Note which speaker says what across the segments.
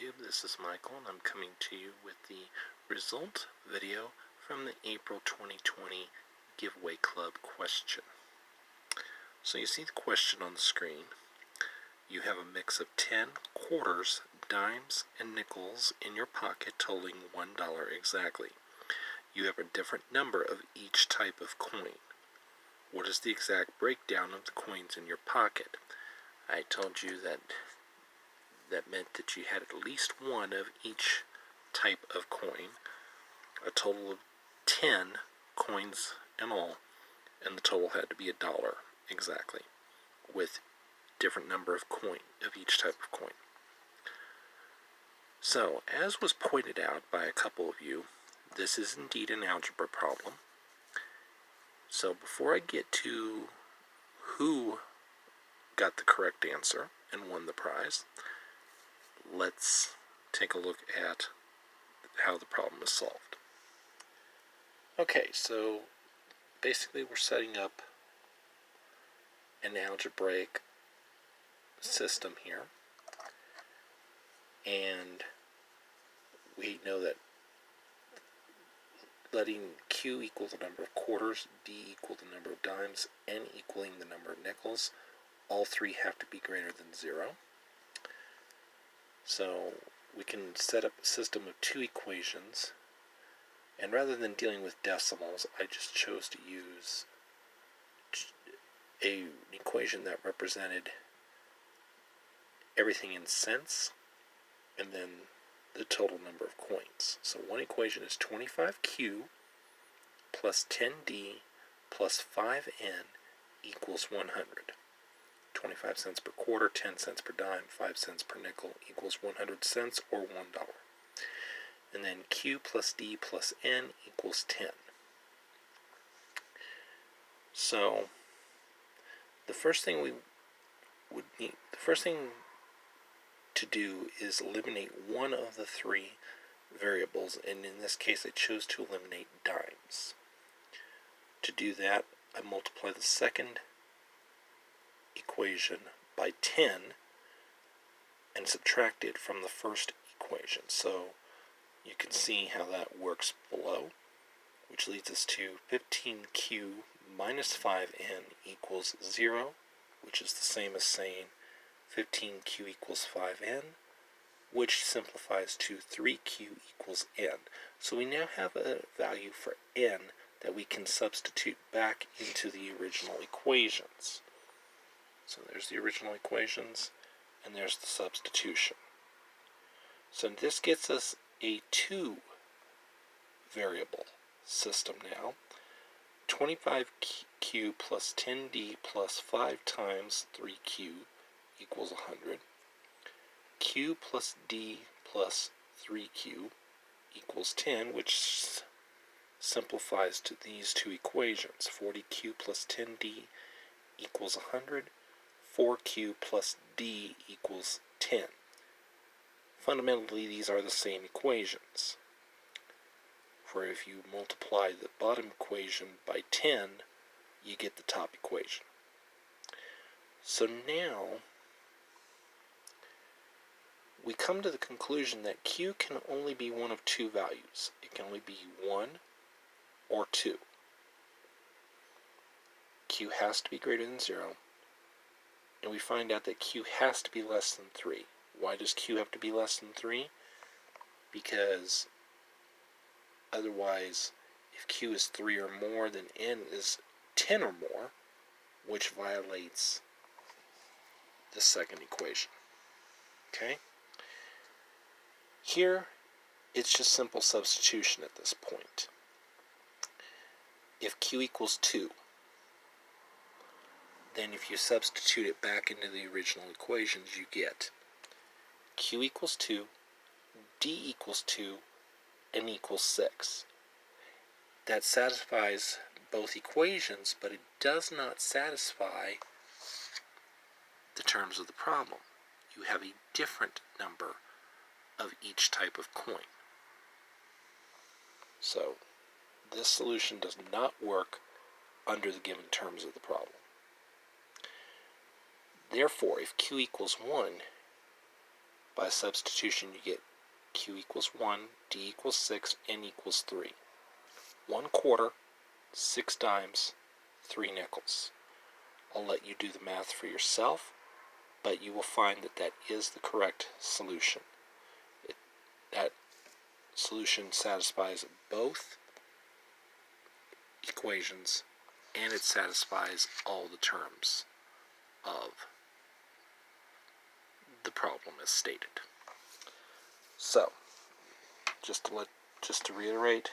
Speaker 1: YouTube, this is Michael and I'm coming to you with the result video from the April 2020 Giveaway Club question. So you see the question on the screen. You have a mix of 10 quarters, dimes, and nickels in your pocket totaling $1 exactly. You have a different number of each type of coin. What is the exact breakdown of the coins in your pocket? I told you that meant that you had at least one of each type of coin, a total of 10 coins in all, and the total had to be $1 exactly, with different number of each type of coin. So, as was pointed out by a couple of you, this is indeed an algebra problem. So before I get to who got the correct answer and won the prize, let's take a look at how the problem is solved. Okay, so basically we're setting up an algebraic system here, and we know that letting Q equal the number of quarters, D equal the number of dimes, N equaling the number of nickels, all three have to be greater than 0. So we can set up a system of two equations, and rather than dealing with decimals, I just chose to use an equation that represented everything in cents and then the total number of coins. So one equation is 25Q plus 10D plus 5N equals 100. 25 cents per quarter, 10 cents per dime, 5 cents per nickel equals 100 cents or $1. And then Q plus D plus N equals 10. So the first thing to do is eliminate one of the three variables, and in this case I chose to eliminate dimes. To do that, I multiply the second equation by 10 and subtract it from the first equation. So you can see how that works below, which leads us to 15Q minus 5N equals 0, which is the same as saying 15Q equals 5N, which simplifies to 3Q equals N. So we now have a value for N that we can substitute back into the original equations. So there's the original equations, and there's the substitution. So this gets us a two-variable system now. 25Q plus 10D plus 5 times 3Q equals 100. Q plus D plus 3Q equals 10, which simplifies to these two equations. 40Q plus 10D equals 100. 4Q plus D equals 10. Fundamentally, these are the same equations. For if you multiply the bottom equation by 10, you get the top equation. So now we come to the conclusion that Q can only be one of two values. It can only be 1 or 2. Q has to be greater than 0. And we find out that Q has to be less than 3. Why does Q have to be less than 3? Because otherwise, if Q is 3 or more, then N is 10 or more, which violates the second equation. Okay? Here, it's just simple substitution at this point. If Q equals 2, then if you substitute it back into the original equations, you get Q equals 2, D equals 2, N equals 6. That satisfies both equations, but it does not satisfy the terms of the problem. You have a different number of each type of coin. So this solution does not work under the given terms of the problem. Therefore, if Q equals 1, By substitution, you get Q equals 1, D equals 6, N equals 3. 1/4, 6 dimes, 3 nickels. I'll let you do the math for yourself, but you will find that that is the correct solution. That solution satisfies both equations, and it satisfies all the terms of the problem as stated. So, just to reiterate,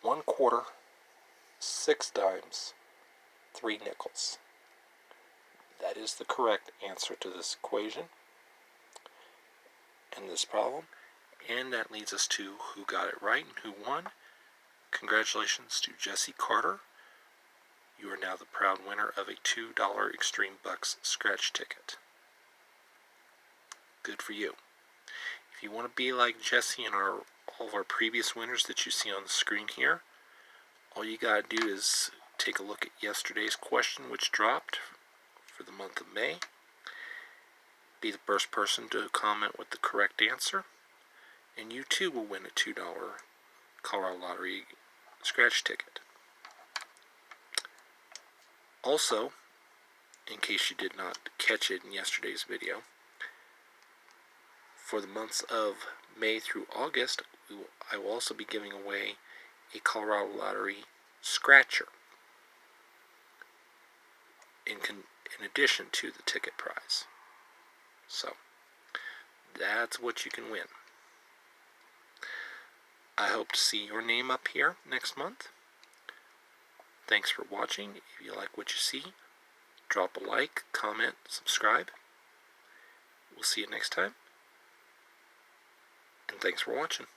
Speaker 1: 1/4, 6 dimes, 3 nickels. That is the correct answer to this equation and this problem. And that leads us to who got it right and who won. Congratulations to Jesse Carter. You are now the proud winner of a $2 Extreme Bucks scratch ticket. Good for you. If you want to be like Jesse and all of our previous winners that you see on the screen here, all you got to do is take a look at yesterday's question, which dropped for the month of May. Be the first person to comment with the correct answer, and you too will win a $2 Colorado Lottery scratch ticket. Also, in case you did not catch it in yesterday's video, for the months of May through August, I will also be giving away a Colorado Lottery scratcher in addition to the ticket prize. So, that's what you can win. I hope to see your name up here next month. Thanks for watching. If you like what you see, drop a like, comment, subscribe. We'll see you next time. And thanks for watching.